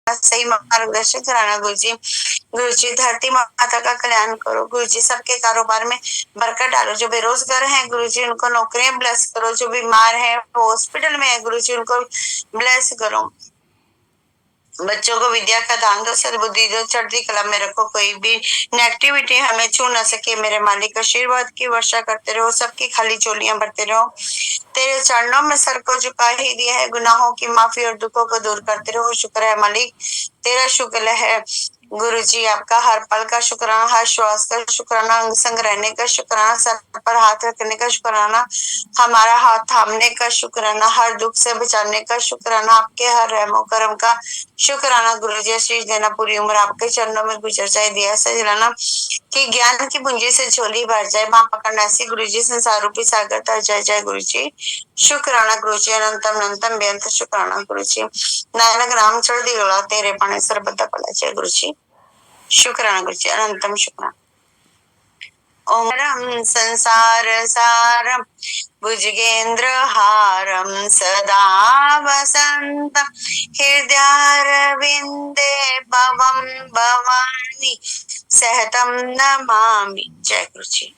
सही मार्गदर्शन कराना गुरु जी। गुरु जी धरती माता का कल्याण करो गुरु जी, सबके कारोबार में बरकत डालो। जो बेरोजगार हैं गुरु जी उनको नौकरियां ब्लेस करो, जो बीमार हैं वो हॉस्पिटल में है गुरु जी उनको ब्लेस करो। बच्चों को विद्या का दान दो, सद्बुद्धि दो, चढ़ती कला में रखो, कोई भी नेगेटिविटी हमें छू न सके। मेरे मालिक आशीर्वाद की वर्षा करते रहो, सबकी खाली चोलियां भरते रहो। तेरे चरणों में सर को झुका ही दिया है, गुनाहों की माफी और दुखों को दूर करते रहो। शुक्र है मालिक, तेरा शुक्र है गुरु जी, आपका हर पल का शुक्राना, हर श्वास का शुक्राना, अंग संग रहने का शुक्राना, सर पर हाथ रखने का शुक्राना, हमारा हाथ थामने का शुक्राना, हर दुख से बचाने का शुक्राना, आपके हर रहमो करम का शुक्राना गुरु जी। आशीष देना, पूरी उम्र आपके चरणों में गुजर जाए। दिया सजलाना कि ज्ञान की पूंजी से झोली भर जाए, मां पकड़ना ऐसी गुरु जी, संसार रूपी सागर तर जय जय गुरु जी। शुक्राना गुरु जी, अनंतम अनंतम बेअंत शुक्राना गुरु जी। नानक नाम चढ़ती गला तेरे पाने सर्वदा भला जय गुरु जी। शुक्राना गुरु जी, अनंतम शुक्राना। ओम संसार सारम भुजगेंद्र हारम सदा वसंतम हृदयारविंदे भवम भवानी सहतम नमामि जय गुरु जी।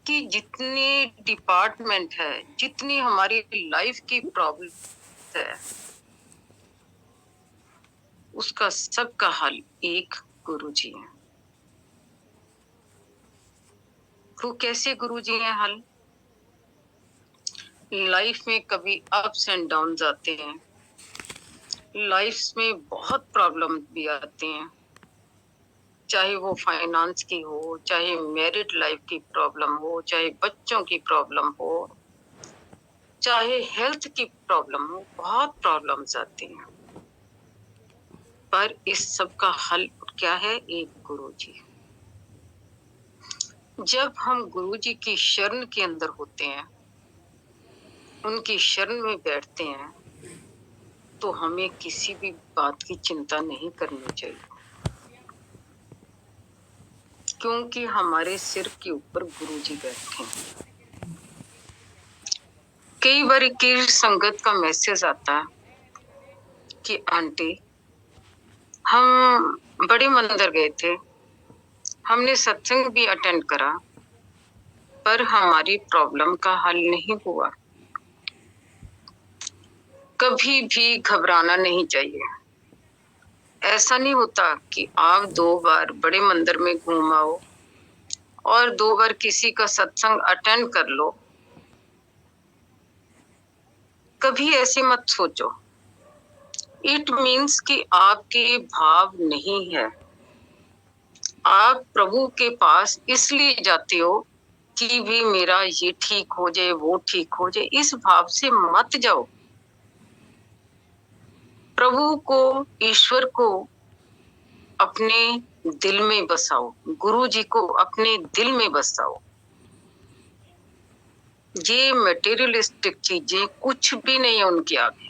कि जितनी डिपार्टमेंट है, जितनी हमारी लाइफ की प्रॉब्लम है, उसका सबका हल एक गुरु जी है। वो कैसे गुरु जी हैं हल? लाइफ में कभी अप्स एंड डाउन आते हैं, लाइफ में बहुत प्रॉब्लम भी आते हैं, चाहे वो फाइनेंस की हो, चाहे मैरिड लाइफ की प्रॉब्लम हो, चाहे बच्चों की प्रॉब्लम हो, चाहे हेल्थ की प्रॉब्लम हो, बहुत प्रॉब्लम्स आती हैं। पर इस सब का हल क्या है? एक गुरु जी। जब हम गुरु जी की शरण के अंदर होते हैं, उनकी शरण में बैठते हैं, तो हमें किसी भी बात की चिंता नहीं करनी चाहिए, क्योंकि हमारे सिर के ऊपर गुरु जी बैठे हैं। कई बार की संगत का मैसेज आता है कि आंटी, हम बड़े मंदिर गए थे, हमने सत्संग भी अटेंड करा, पर हमारी प्रॉब्लम का हल नहीं हुआ। कभी भी घबराना नहीं चाहिए। ऐसा नहीं होता कि आप 2 बार बड़े मंदिर में घूम आओ और 2 बार किसी का सत्संग अटेंड कर लो। कभी ऐसे मत सोचो। इट मीन्स कि आपके भाव नहीं है। आप प्रभु के पास इसलिए जाते हो कि भी मेरा ये ठीक हो जाए, वो ठीक हो जाए। इस भाव से मत जाओ। प्रभु को, ईश्वर को अपने दिल में बसाओ, गुरु जी को अपने दिल में बसाओ। ये मटेरियलिस्टिक चीजें कुछ भी नहीं है उनके आगे।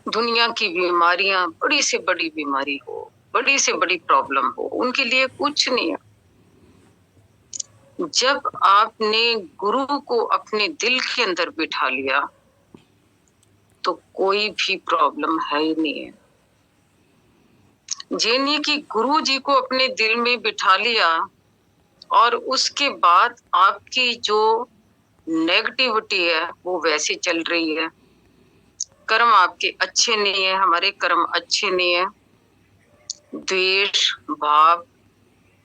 दुनिया की बीमारियां, बड़ी से बड़ी बीमारी हो, बड़ी से बड़ी प्रॉब्लम हो, उनके लिए कुछ नहीं है। जब आपने गुरु को अपने दिल के अंदर बिठा लिया, तो कोई भी प्रॉब्लम है ही नहीं है। जिन्हें कि गुरु जी को अपने दिल में बिठा लिया और उसके बाद आपकी जो नेगेटिविटी है वो वैसे चल रही है, कर्म आपके अच्छे नहीं है, हमारे कर्म अच्छे नहीं है, द्वेष भाव,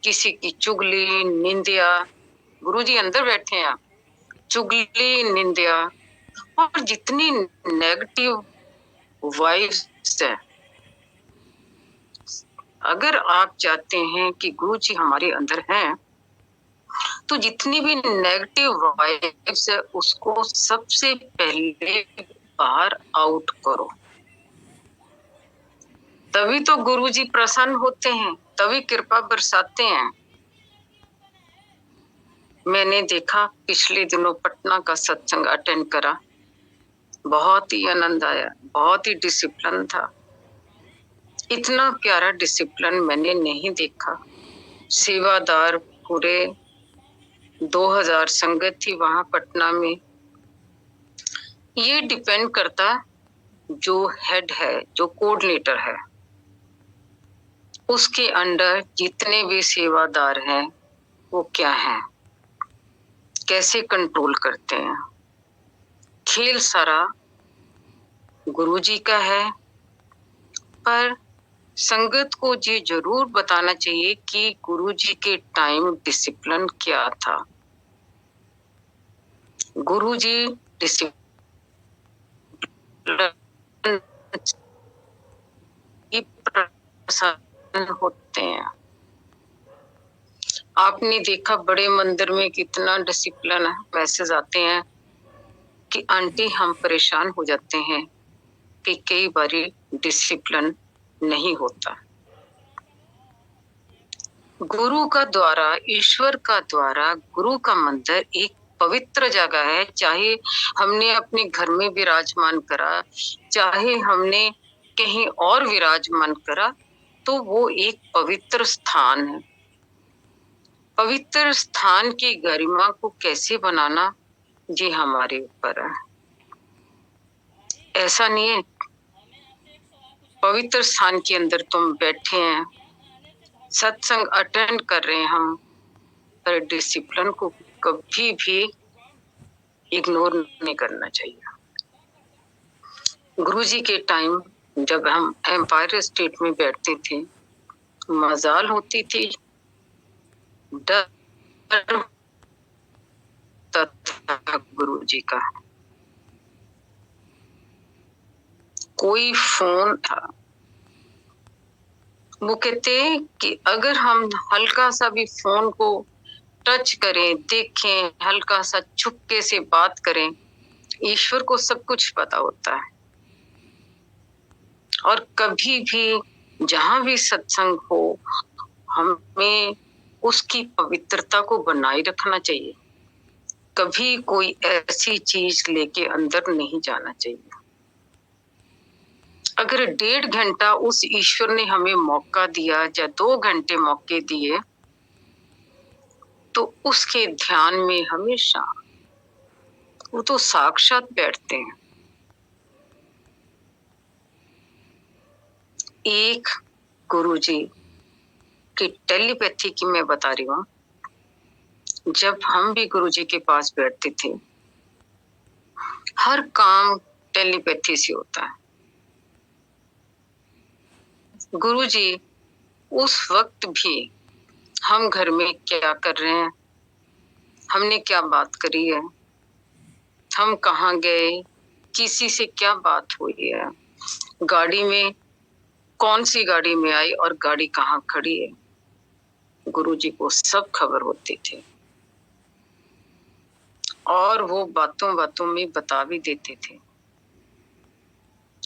किसी की चुगली निंदिया, गुरु जी अंदर बैठे हैं, चुगली निंदिया और जितनी नेगेटिव वाइब्स है, अगर आप चाहते हैं कि गुरु जी हमारे अंदर हैं, तो जितनी भी नेगेटिव वाइब्स है उसको सबसे पहले बाहर आउट करो। तभी तो गुरु जी प्रसन्न होते हैं, तभी कृपा बरसाते हैं। मैंने देखा, पिछले दिनों पटना का सत्संग अटेंड करा, बहुत ही आनंद आया, बहुत ही डिसिप्लिन था। इतना प्यारा डिसिप्लिन मैंने नहीं देखा। सेवादार पूरे 2000 संगत थी वहां पटना में। ये डिपेंड करता जो हेड है, जो कोऑर्डिनेटर है, उसके अंडर जितने भी सेवादार हैं वो क्या हैं, कैसे कंट्रोल करते हैं। खेल सारा गुरुजी का है, पर संगत को ये जरूर बताना चाहिए कि गुरुजी के टाइम डिसिप्लिन क्या था। गुरुजी डिसिप्लिन होते हैं। आपने देखा बड़े मंदिर में कितना डिसिप्लिन है। मैसेज आते हैं कि आंटी हम परेशान हो जाते हैं कि कई बारी डिसिप्लिन नहीं होता। गुरु का द्वारा, ईश्वर का द्वारा, गुरु का मंदिर एक पवित्र जगह है। चाहे हमने अपने घर में विराजमान करा, चाहे हमने कहीं और विराजमान करा, तो वो एक पवित्र स्थान है। पवित्र स्थान की गरिमा को कैसे बनाना, ये हमारे ऊपर है। ऐसा नहीं है पवित्र स्थान के अंदर तुम बैठे हैं, सत्संग अटेंड कर रहे हैं हम, पर डिसिप्लिन को कभी भी इग्नोर नहीं करना चाहिए। गुरुजी के टाइम जब हम एम्पायर स्टेट में बैठते थे, मजाल होती थी, डर था गुरुजी का। कोई फोन था, वो कहते कि अगर हम हल्का सा भी फोन को टच करें, देखें, हल्का सा चुपके से बात करें, ईश्वर को सब कुछ पता होता है। और कभी भी जहां भी सत्संग हो, हमें उसकी पवित्रता को बनाए रखना चाहिए। कभी कोई ऐसी चीज लेके अंदर नहीं जाना चाहिए। अगर 1.5 घंटा उस ईश्वर ने हमें मौका दिया या 2 घंटे मौके दिए, तो उसके ध्यान में हमेशा वो तो साक्षात बैठते हैं। एक गुरुजी की टेलीपैथी की मैं बता रही हूँ। जब हम भी गुरुजी के पास बैठते थे, हर काम टेलीपैथी से होता है। गुरुजी उस वक्त भी हम घर में क्या कर रहे हैं, हमने क्या बात करी है, हम कहाँ गए, किसी से क्या बात हुई है, गाड़ी में कौन सी गाड़ी में आई और गाड़ी कहाँ खड़ी है, गुरुजी को सब खबर होती थी। और वो बातों बातों में बता भी देते थे,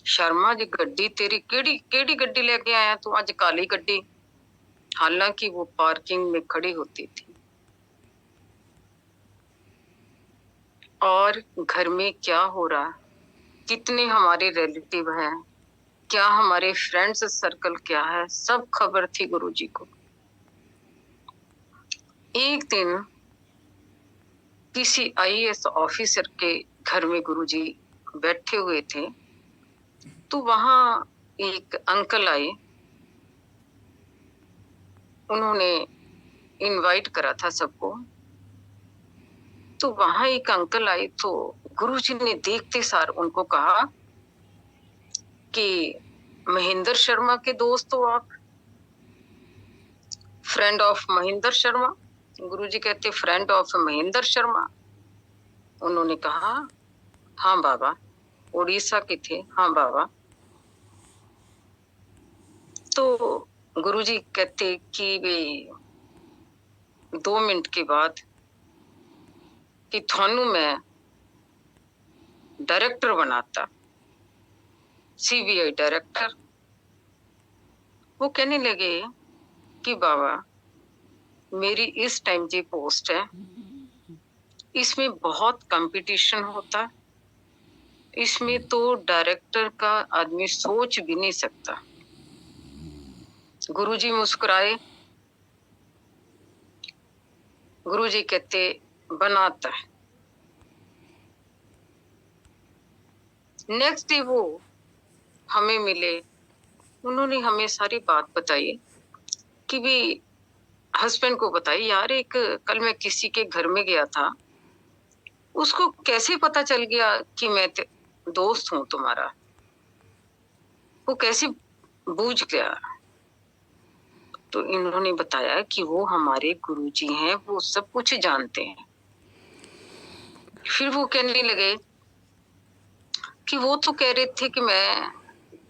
शर्मा जी गड्डी तेरी केड़ी केड़ी गड्डी लेके आया तू, आज काली गड्डी। हालांकि वो पार्किंग में खड़ी होती थी। और घर में क्या हो रहा, कितने हमारे रिलेटिव हैं, क्या हमारे फ्रेंड्स सर्कल क्या है, सब खबर थी गुरुजी को। एक दिन किसी आईएएस ऑफिसर के घर में गुरुजी बैठे हुए थे, तो वहां एक अंकल आए, उन्होंने इनवाइट करा था सबको। तो वहां एक अंकल आए, तो गुरुजी ने देखते सार उनको कहा कि महेंद्र शर्मा के दोस्त हो आप, फ्रेंड ऑफ महेंद्र शर्मा। गुरुजी कहते फ्रेंड ऑफ महेंद्र शर्मा। उन्होंने कहा हाँ बाबा, उड़ीसा के थे, हाँ बाबा। तो गुरुजी कहते कि वे 2 मिनट के बाद कि थानू मैं डायरेक्टर बनाता, सीबीआई डायरेक्टर। वो कहने लगे कि बाबा मेरी इस टाइम जी पोस्ट है, इसमें बहुत कंपटीशन होता है, इसमें तो डायरेक्टर का आदमी सोच भी नहीं सकता। गुरुजी मुस्कुराए। गुरुजी कहते बनाता है। नेक्स्ट डे वो हमें मिले, उन्होंने हमें सारी बात बताई कि भी हस्बैंड को बताई, यार एक कल मैं किसी के घर में गया था, उसको कैसे पता चल गया कि मैं दोस्त हूं तुम्हारा, वो कैसे बूझ गया। तो इन्होंने बताया कि वो हमारे गुरुजी हैं, वो सब कुछ जानते हैं। फिर वो कहने लगे कि वो तो कह रहे थे कि मैं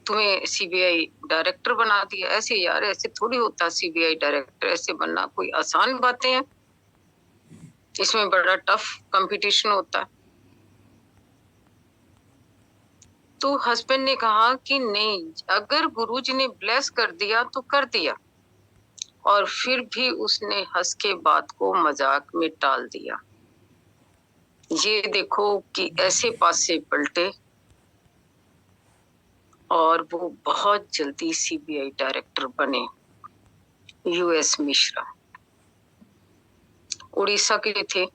तुम्हें सीबीआई डायरेक्टर बना दिया। ऐसे यार, ऐसे थोड़ी होता सीबीआई डायरेक्टर, ऐसे बनना कोई आसान बातें हैं, इसमें बड़ा टफ कंपटीशन होता है। तो हस्बैंड ने कहा कि नहीं, अगर गुरुजी ने ब्लेस कर दिया तो कर दिया। और फिर भी उसने हंस के बात को मजाक में टाल दिया। ये देखो कि ऐसे पासे पलटे और वो बहुत जल्दी सीबीआई डायरेक्टर बने। यूएस मिश्रा उड़ीसा के थे।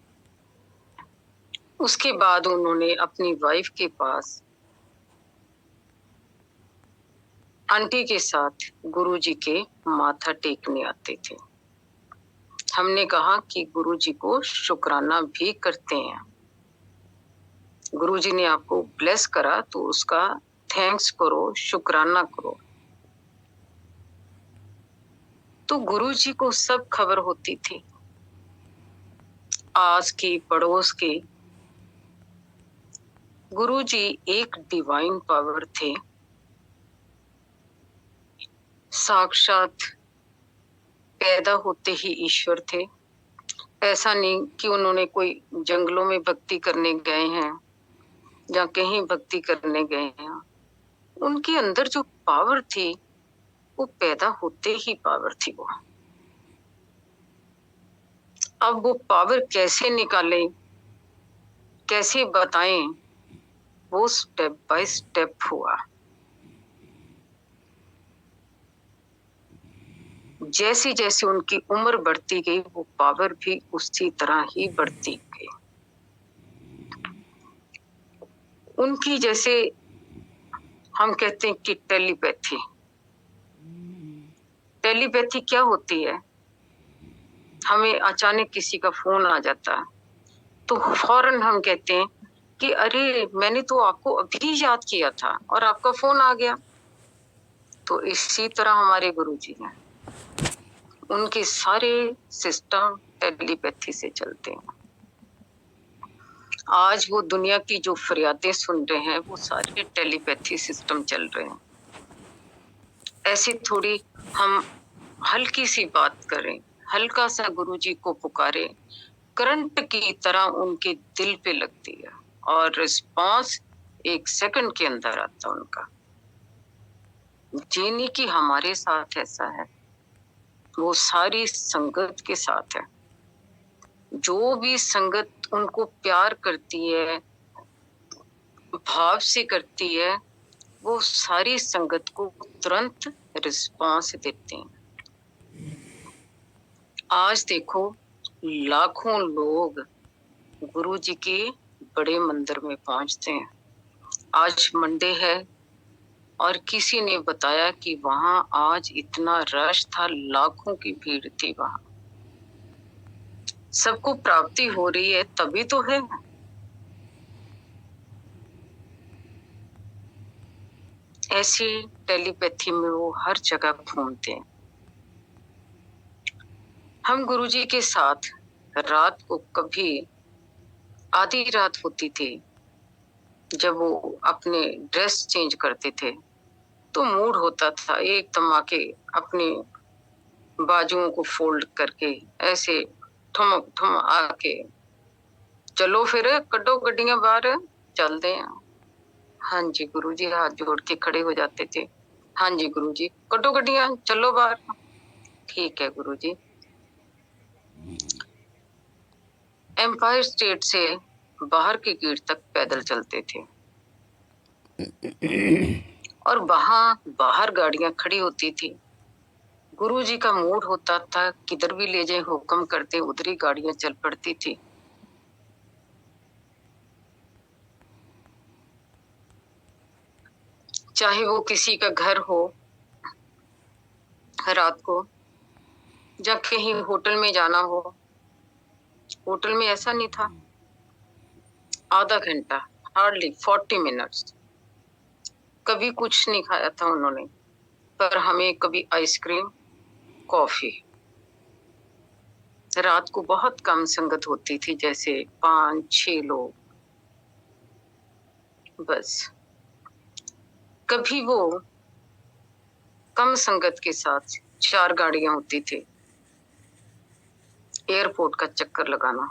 उसके बाद उन्होंने अपनी वाइफ के पास आंटी के साथ गुरुजी के माथा टेकने आते थे। हमने कहा कि गुरुजी को शुक्राना भी करते हैं। गुरुजी ने आपको ब्लेस करा तो उसका थैंक्स करो, शुक्राना करो। तो गुरुजी को सब खबर होती थी, आस की पड़ोस की। गुरुजी एक डिवाइन पावर थे, साक्षात पैदा होते ही ईश्वर थे। ऐसा नहीं कि उन्होंने कोई जंगलों में भक्ति करने गए हैं या कहीं भक्ति करने गए हैं। उनके अंदर जो पावर थी वो पैदा होते ही पावर थी। वो अब वो पावर कैसे निकालें, कैसे बताएं, वो स्टेप बाय स्टेप हुआ। जैसी जैसी उनकी उम्र बढ़ती गई वो पावर भी उसी तरह ही बढ़ती गई। उनकी जैसे हम कहते हैं कि टेलीपैथी। टेलीपैथी क्या होती है? हमें अचानक किसी का फोन आ जाता है तो फौरन हम कहते हैं कि अरे मैंने तो आपको अभी याद किया था और आपका फोन आ गया। तो इसी तरह हमारे गुरुजी हैं, उनके सारे सिस्टम टेलीपैथी से चलते हैं। आज वो दुनिया की जो फरियादें सुन रहे हैं वो सारे टेलीपैथी सिस्टम चल रहे हैं। ऐसे थोड़ी हम हल्की सी बात करें, हल्का सा गुरुजी को पुकारे, करंट की तरह उनके दिल पे लगती है और रिस्पांस 1 सेकंड के अंदर आता उनका। जीनी की हमारे साथ ऐसा है, वो सारी संगत के साथ है। जो भी संगत उनको प्यार करती है, भाव से करती है, वो सारी संगत को तुरंत रिस्पांस देते हैं। आज देखो लाखों लोग गुरुजी के बड़े मंदिर में पहुंचते हैं। आज मंडे है और किसी ने बताया कि वहां आज इतना रश था, लाखों की भीड़ थी। वहां सबको प्राप्ति हो रही है तभी तो है। ऐसी टेलीपैथी में वो हर जगह घूमते हैं। हम गुरुजी के साथ रात को कभी आधी रात होती थी, जब वो अपने ड्रेस चेंज करते थे तो मूड होता था एकदम आके अपने बाजुओं को फोल्ड करके ऐसे ठुमक ठुम आके, चलो फिर कड्डो गड्डियां बाहर चलते हैं। हाँ जी गुरुजी हाथ जोड़ के खड़े हो जाते थे। हाँ जी गुरुजी, कड्डो गड्डियां, चलो बाहर। ठीक है गुरुजी। एम्पायर स्टेट से बाहर के गेट तक पैदल चलते थे और वहां बाहर गाड़ियां खड़ी होती थी। गुरुजी का मूड होता था किधर भी ले जाए हुक्म करते, उधर ही गाड़ियां चल पड़ती थी। चाहे वो किसी का घर हो, रात को जब कहीं होटल में जाना हो, होटल में ऐसा नहीं था, आधा घंटा, हार्डली 40 मिनट्स, कभी कुछ नहीं खाया था उन्होंने, पर हमें कभी आइसक्रीम, कॉफी। रात को बहुत कम संगत होती थी, जैसे 5-6 लोग बस। कभी वो कम संगत के साथ 4 गाड़ियां होती थी, एयरपोर्ट का चक्कर लगाना,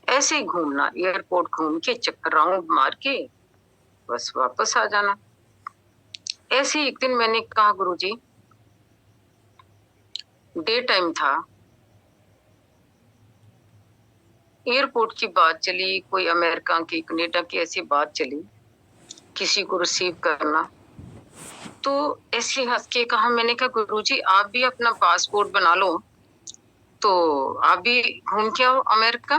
ऐसे ही घूमना, एयरपोर्ट घूम के चक्कर राउंड मार के बस वापस आ जाना। ऐसे एक दिन मैंने कहा, गुरुजी, डे टाइम था, एयरपोर्ट की बात चली, कोई अमेरिका की, कनाडा की ऐसी बात चली, किसी को रिसीव करना, तो ऐसे हंस के कहा, मैंने कहा, गुरुजी आप भी अपना पासपोर्ट बना लो, तो आप भी घूम के आओ अमेरिका।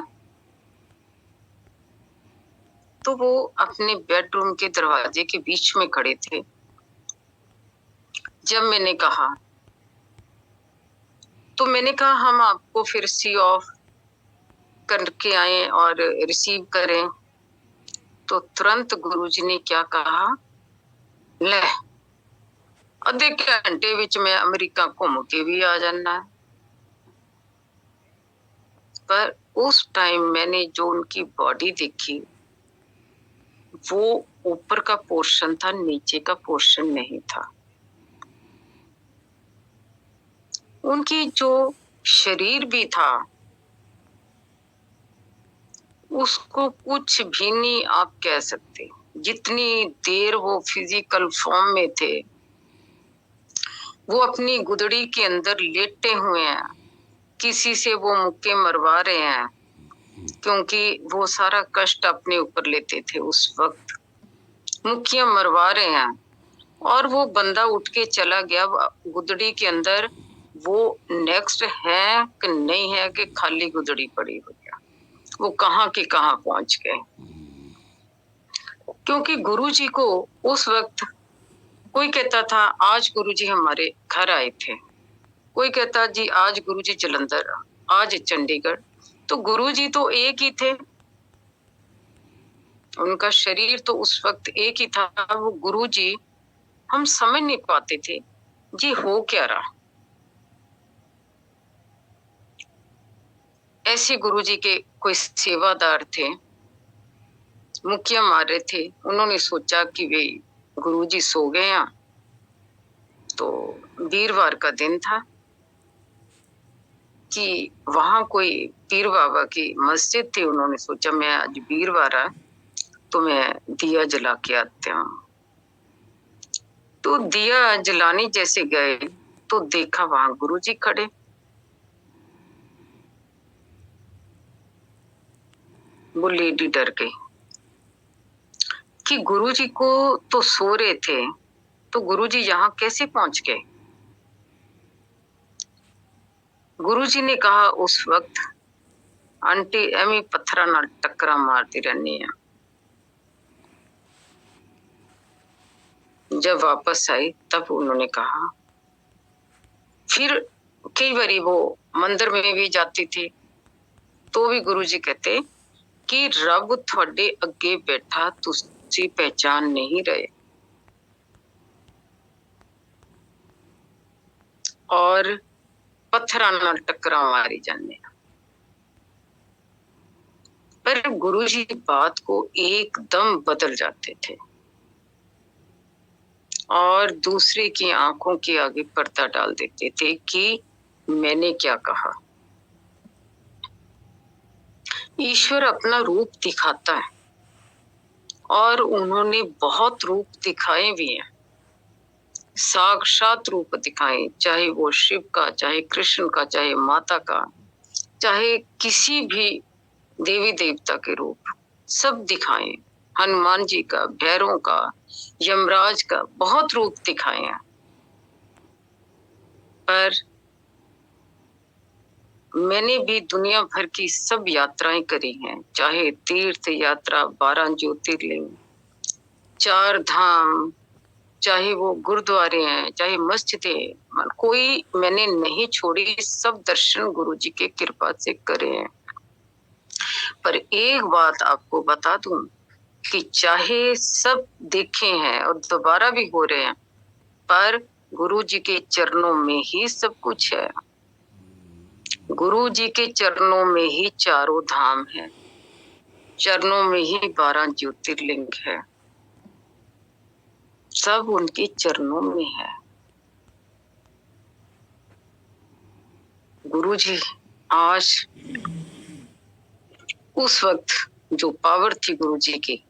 तो वो अपने बेडरूम के दरवाजे के बीच में खड़े थे। जब मैंने कहा, तो मैंने कहा हम आपको फिर सी ऑफ करके आए और रिसीव करें, तो तुरंत गुरुजी ने क्या कहा, ले आधे घंटे विच मैं अमेरिका घूम के भी आ जाना है। पर उस टाइम मैंने जो उनकी बॉडी देखी, वो ऊपर का पोर्शन था, नीचे का पोर्शन नहीं था। उनकी जो शरीर भी था, उसको कुछ भी नहीं आप कह सकते। जितनी देर वो फिजिकल फॉर्म में थे, वो अपनी गुदड़ी के अंदर लेटे हुए हैं, किसी से वो मुक्के मरवा रहे हैं, क्योंकि वो सारा कष्ट अपने ऊपर लेते थे उस वक्त, मुक्कियां मरवा रहे हैं, और वो बंदा उठ के चला गया गुदड़ी के अंदर। वो नेक्स्ट है कि नहीं है कि खाली गुदड़ी पड़ी हुई है, वो कहाँ के कहाँ पहुंच गए। क्योंकि गुरुजी को उस वक्त कोई कहता था आज गुरुजी हमारे घर आए थे, कोई कहता जी आज गुरुजी जलंधर, आज चंडीगढ़, तो गुरुजी तो एक ही थे, उनका शरीर तो उस वक्त एक ही था। वो गुरुजी हम समझ नहीं पाते थे जी हो क्या रहा। ऐसे गुरुजी के कोई सेवादार थे, मुखिया मार रहे थे, उन्होंने सोचा कि वे गुरुजी सो गए हैं, तो वीरवार का दिन था कि वहां कोई पीर बाबा की मस्जिद थी, उन्होंने सोचा मैं आज वीरवार है तो मैं दिया जला के आते हूँ। तो दिया जलाने जैसे गए तो देखा वहां गुरुजी खड़े। वो लेडी डर गई कि गुरुजी को तो सो रहे थे, तो गुरुजी यहाँ कैसे पहुंच गए। गुरुजी ने कहा उस वक्त आंटी एमी पत्थरा नाल टक्करा मारती रहनी है। जब वापस आई तब उन्होंने कहा, फिर कई बारी वो मंदिर में भी जाती थी, तो भी गुरुजी कहते कि रब थोड़े अगे बैठा तुसी पहचान नहीं रहे, और पत्थरां नाल टक्करा मारी जाने। पर गुरुजी बात को एकदम बदल जाते थे और दूसरे की आंखों के आगे पर्दा डाल देते थे कि मैंने क्या कहा। ईश्वर अपना रूप दिखाता है और उन्होंने बहुत रूप दिखाए भी हैं, साक्षात रूप दिखाए, चाहे वो शिव का, चाहे कृष्ण का, चाहे माता का, चाहे किसी भी देवी देवता के रूप सब दिखाए, हनुमान जी का, भैरव का, यमराज का, बहुत रूप दिखाए हैं। पर मैंने भी दुनिया भर की सब यात्राएं करी हैं, चाहे तीर्थ यात्रा, 12 ज्योतिर्लिंग, चार धाम, चाहे वो गुरुद्वारे हैं, चाहे मस्जिदें, कोई मैंने नहीं छोड़ी, सब दर्शन गुरु जी के कृपा से करे हैं। पर एक बात आपको बता दूं कि चाहे सब देखे हैं और दोबारा भी हो रहे हैं, पर गुरु जी के चरणों में ही सब कुछ है। गुरु जी के चरणों में ही चारों धाम है, चरणों में ही 12 ज्योतिर्लिंग है, सब उनके चरणों में है। गुरु जी आज उस वक्त जो पावर थी गुरु जी की,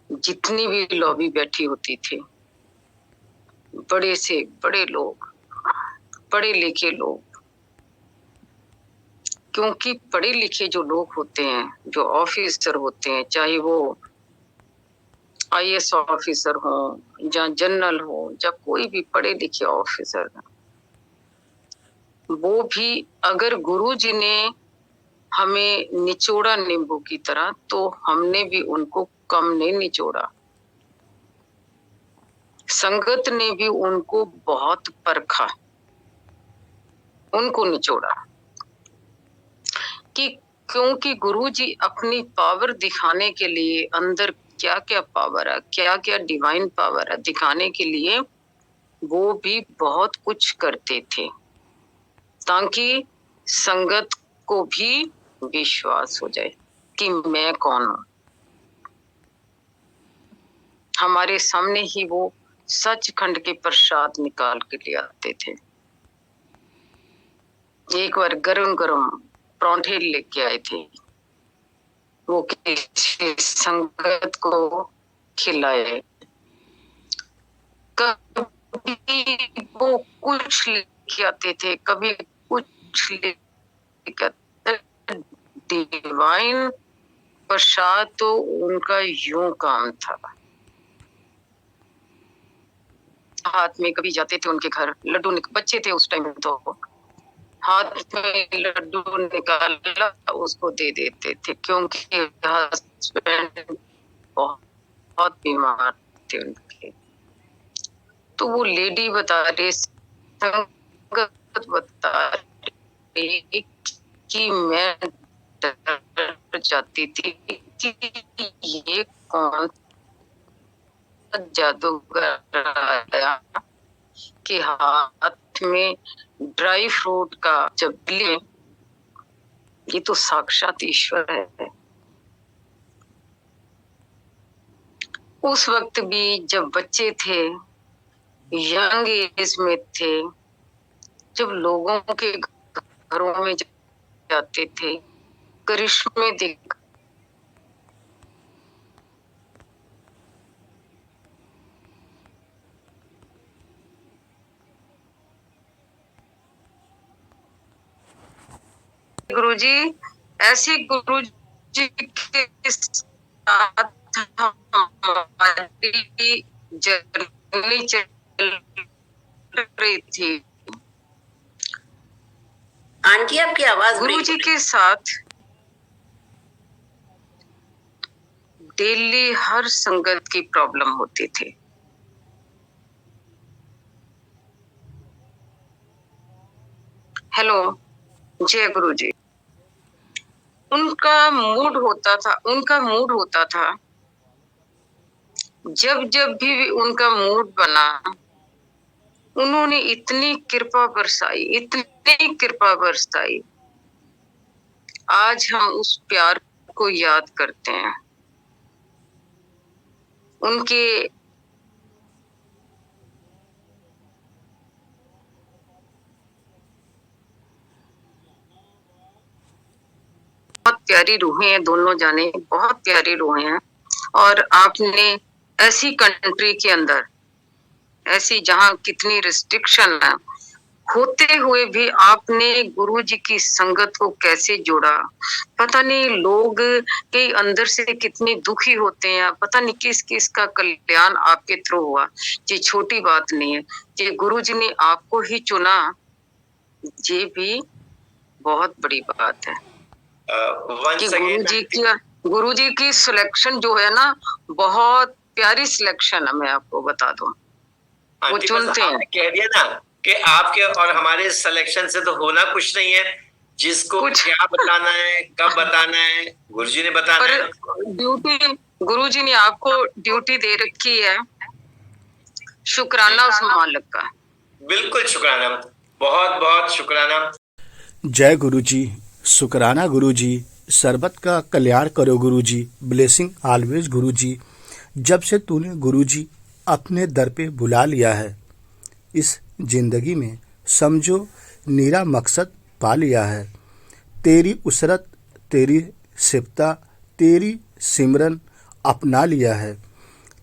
जितनी भी लॉबी बैठी होती थी, बड़े से बड़े लोग, पढ़े लिखे लोग, क्योंकि पढ़े लिखे जो लोग होते हैं, जो ऑफिसर होते हैं, चाहे वो आईएएस ऑफिसर हो या जनरल हो या कोई भी पढ़े लिखे ऑफिसर, वो भी अगर गुरु जी ने हमें निचोड़ा नींबू की तरह, तो हमने भी उनको कम नहीं निचोड़ा। संगत ने भी उनको बहुत परखा, उनको निचोड़ा, कि क्योंकि गुरु जी अपनी पावर दिखाने के लिए, अंदर क्या क्या पावर है, क्या क्या डिवाइन पावर है दिखाने के लिए, वो भी बहुत कुछ करते थे, ताकि संगत को भी विश्वास हो जाए कि मैं कौन हूं। हमारे सामने ही वो सचखंड के प्रसाद निकाल के ले आते थे। एक बार गरम गरम परांठे लेके आए थे, वो किसी संगत को खिलाए। कभी वो कुछ लेके आते थे, कभी कुछ लेके आते। डिवाइन प्रसाद तो उनका यूं काम था। हाथ में कभी जाते थे उनके घर, लड्डू बच्चे थे उस टाइम, तो हाथ में लड्डू निकाला उसको दे देते थे, क्योंकि हस्बैंड बहुत बीमार थे उनके। तो वो लेडी बता रही, संगत बता रही कि मैं डर जाती थी कि ये कौन जादूगर आया कि हाथ में ड्राई फ्रूट का चबली, ये तो साक्षात ईश्वर है। उस वक्त भी जब बच्चे थे, यंग एज में थे, जब लोगों के घरों में जाते थे, करिश्मे देख गुरुजी, ऐसे गुरुजी के साथ हमारी जर्नी चल रही थी। आंटी आपकी आवाज गुरु जी के साथ डेली हर संगत की प्रॉब्लम होती थी। हेलो, जय गुरु जी। उनका मूड होता था, जब जब भी उनका मूड बना, उन्होंने इतनी कृपा बरसाई। आज हम उस प्यार को याद करते हैं। उनके बहुत प्यारी रूहें हैं, दोनों जाने बहुत प्यारी रूहें हैं। और आपने ऐसी कंट्री के अंदर, ऐसी जहां कितनी रिस्ट्रिक्शन है, होते हुए भी आपने गुरु जी की संगत को कैसे जोड़ा। पता नहीं लोग के अंदर से कितने दुखी होते हैं, पता नहीं किस किस का कल्याण आपके थ्रू हुआ। ये छोटी बात नहीं है, ये गुरु जी ने आपको ही चुना, ये भी बहुत बड़ी बात है। कि गुरु जी की गुरुजी की सिलेक्शन जो है ना, बहुत प्यारी सिलेक्शन है, मैं आपको बता दूं। वो आंटी, बस चुनते हैं। आपने कह दिया ना कि आपके और हमारे सिलेक्शन से तो होना कुछ नहीं है, जिसको कुछ क्या बताना है, कब बताना है, गुरुजी ने बताना है। पर ड्यूटी गुरुजी ने आपको ड्यूटी दे रखी है, शुक्राना उस मालिक का। बिल्कुल शुक्राना, बहुत बहुत शुक्राना। जय गुरुजी, शुक्राना गुरुजी, सरबत का कल्याण करो गुरुजी, ब्लेसिंग ऑलवेज गुरुजी। जब से तूने गुरुजी अपने दर पे बुला लिया है, इस जिंदगी में समझो नीरा मकसद पा लिया है। तेरी उसरत, तेरी सिफता, तेरी सिमरन अपना लिया है।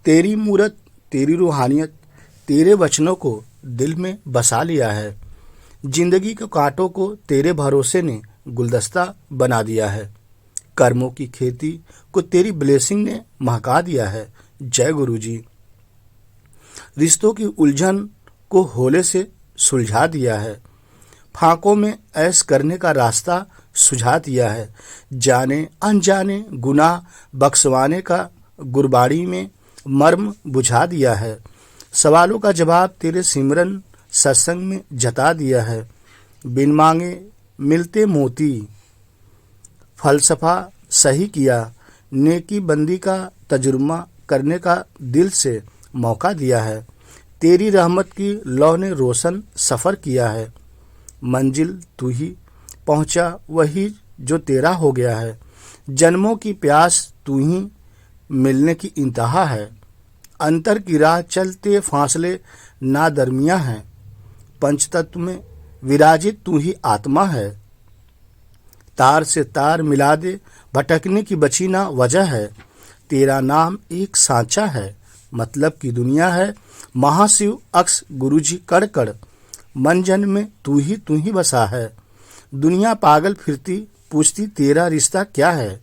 तेरी मूरत, तेरी रूहानियत, तेरे वचनों को दिल में बसा लिया है। जिंदगी के कांटों को तेरे भरोसे ने गुलदस्ता बना दिया है। कर्मों की खेती को तेरी ब्लेसिंग ने महका दिया है। जय गुरुजी। रिश्तों की उलझन को होले से सुलझा दिया है। फांकों में ऐश करने का रास्ता सुझा दिया है। जाने अनजाने गुनाह बख्शवाने का गुरबाणी में मर्म बुझा दिया है। सवालों का जवाब तेरे सिमरन सत्संग में जता दिया है। बिन मांगे मिलते मोती, फलसफा सही किया। नेकी बंदी का तजुर्मा करने का दिल से मौका दिया है। तेरी रहमत की लौ ने रोशन सफ़र किया है। मंजिल तू ही पहुंचा, वही जो तेरा हो गया है। जन्मों की प्यास तू ही मिलने की इंतहा है। अंतर की राह चलते फासले ना दरमिया है। पंचतत्व में विराजित तू ही आत्मा है। तार से तार मिला दे, भटकने की बची ना वजह है। तेरा नाम एक सांचा है, मतलब की दुनिया है। महाशिव अक्स गुरुजी कड़ कड़, मन जन में तू ही बसा है। दुनिया पागल फिरती, पूछती तेरा रिश्ता क्या है।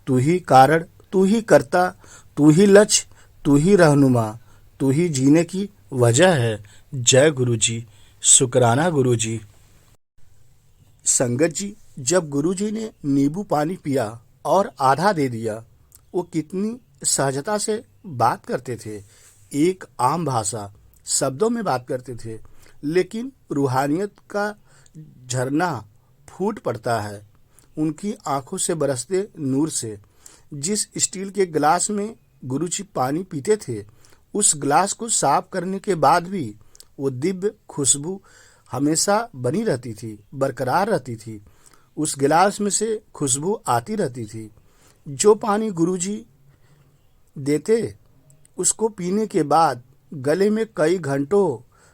तू ही कारण, तू ही करता, तू ही लक्ष्य, तू ही रहनुमा, तू ही जीने की वजह है। जय गुरुजी, शुक्राना गुरुजी। संगत जी, जब गुरुजी ने नींबू पानी पिया और आधा दे दिया, वो कितनी सहजता से बात करते थे। एक आम भाषा, शब्दों में बात करते थे, लेकिन रूहानियत का झरना फूट पड़ता है उनकी आंखों से बरसते नूर से। जिस स्टील के गिलास में गुरुजी पानी पीते थे, उस गिलास को साफ करने के बाद भी वो दिव्य खुशबू हमेशा बनी रहती थी, बरकरार रहती थी। उस गिलास में से खुशबू आती रहती थी। जो पानी गुरुजी देते, उसको पीने के बाद गले में कई घंटों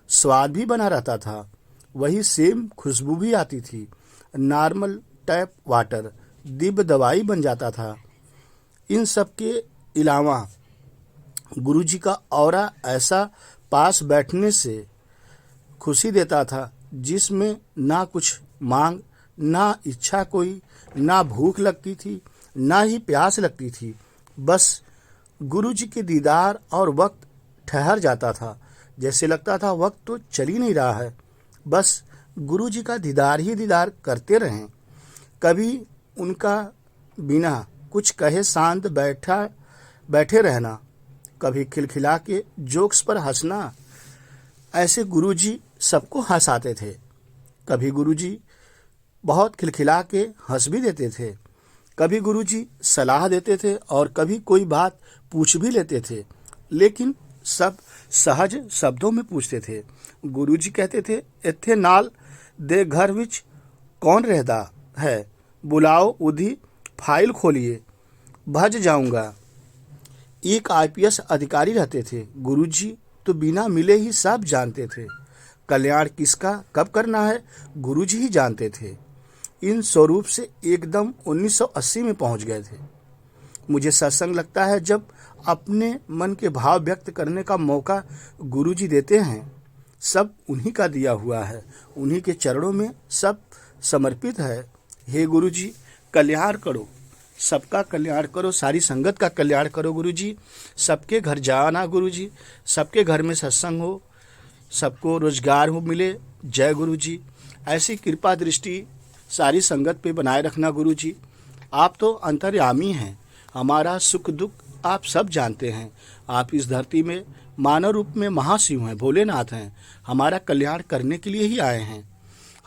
स्वाद भी बना रहता था। वही सेम खुशबू भी आती थी। नॉर्मल टैप वाटर दिव्य दवाई बन जाता था। इन सब के अलावा गुरुजी का ऑरा ऐसा पास बैठने से खुशी देता था, जिसमें ना कुछ मांग, ना इच्छा कोई, ना भूख लगती थी, ना ही प्यास लगती थी। बस गुरुजी के दीदार और वक्त ठहर जाता था। जैसे लगता था वक्त तो चल ही नहीं रहा है, बस गुरुजी का दीदार ही दीदार करते रहें। कभी उनका बिना कुछ कहे शांत बैठे रहना, कभी खिलखिला के जोक्स पर हंसना। ऐसे गुरुजी सबको हंसाते थे। कभी गुरुजी बहुत खिलखिला के हंस भी देते थे। कभी गुरुजी सलाह देते थे और कभी कोई बात पूछ भी लेते थे, लेकिन सब सहज शब्दों में पूछते थे। गुरुजी कहते थे, इत्थे नाल दे घर विच कौन रहता है, बुलाओ उधी फाइल खोलिए, भज जाऊंगा। एक आईपीएस अधिकारी रहते थे। गुरुजी तो बिना मिले ही सब जानते थे। कल्याण किसका कब करना है, गुरुजी ही जानते थे। इन स्वरूप से एकदम 1980 में पहुंच गए थे। मुझे सत्संग लगता है जब अपने मन के भाव व्यक्त करने का मौका गुरुजी देते हैं। सब उन्हीं का दिया हुआ है, उन्हीं के चरणों में सब समर्पित है। हे गुरुजी, कल्याण करो, सबका कल्याण करो, सारी संगत का कल्याण करो गुरुजी। सबके घर जाना गुरुजी, सबके घर में सत्संग हो, सबको रोजगार हो मिले। जय गुरुजी। ऐसी कृपा दृष्टि सारी संगत पे बनाए रखना गुरुजी। आप तो अंतर्यामी हैं, हमारा सुख दुख आप सब जानते हैं। आप इस धरती में मानव रूप में महाशिव हैं, भोलेनाथ हैं। हमारा कल्याण करने के लिए ही आए हैं।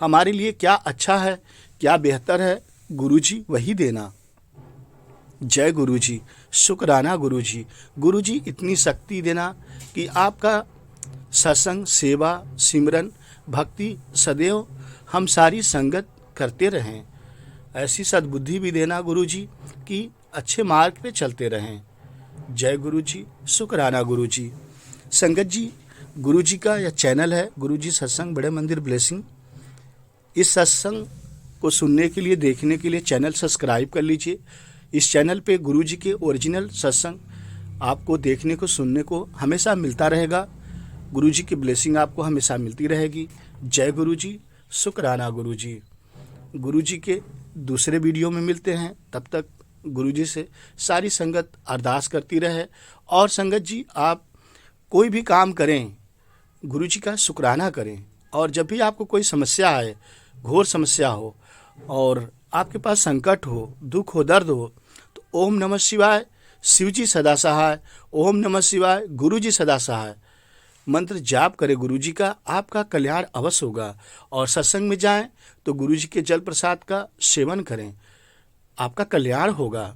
हमारे लिए क्या अच्छा है, क्या बेहतर है, गुरुजी वही देना। जय गुरुजी, शुक्राना गुरुजी। गुरुजी इतनी शक्ति देना कि आपका सत्संग, सेवा, सिमरन, भक्ति सदैव हम सारी संगत करते रहें। ऐसी सद्बुद्धि भी देना गुरुजी कि अच्छे मार्ग पे चलते रहें। जय गुरुजी, शुक्राना गुरुजी। संगत जी, गुरुजी का यह चैनल है गुरुजी सत्संग बड़े मंदिर ब्लेसिंग। इस सत्संग को सुनने के लिए, देखने के लिए चैनल सब्सक्राइब कर लीजिए। इस चैनल पे गुरुजी के ओरिजिनल सत्संग आपको देखने को, सुनने को हमेशा मिलता रहेगा। गुरुजी की ब्लेसिंग आपको हमेशा मिलती रहेगी। जय गुरुजी, शुक्राना गुरुजी। गुरुजी के दूसरे वीडियो में मिलते हैं। तब तक गुरुजी से सारी संगत अरदास करती रहे। और संगत जी, आप कोई भी काम करें, गुरुजी का शुक्राना करें। और जब भी आपको कोई समस्या आए, घोर समस्या हो और आपके पास संकट हो, दुख हो, दर्द हो, तो ओम नमः शिवाय, शिवजी सदा सहाय, ओम नमः शिवाय, गुरुजी सदा सहाय मंत्र जाप करें गुरुजी का, आपका कल्याण अवश्य होगा। और सत्संग में जाएं तो गुरुजी के जल प्रसाद का सेवन करें, आपका कल्याण होगा।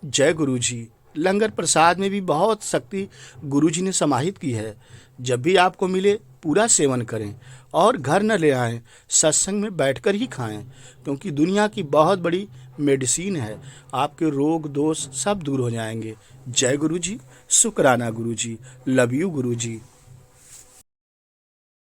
जय गुरुजी। लंगर प्रसाद में भी बहुत शक्ति गुरुजी ने समाहित की है। जब भी आपको मिले पूरा सेवन करें और घर न ले आएं, सत्संग में बैठकर ही खाएं, क्योंकि दुनिया की बहुत बड़ी मेडिसिन है। आपके रोग दोष सब दूर हो जाएंगे। जय गुरुजी, शुक्राना गुरुजी, लव यू गुरुजी।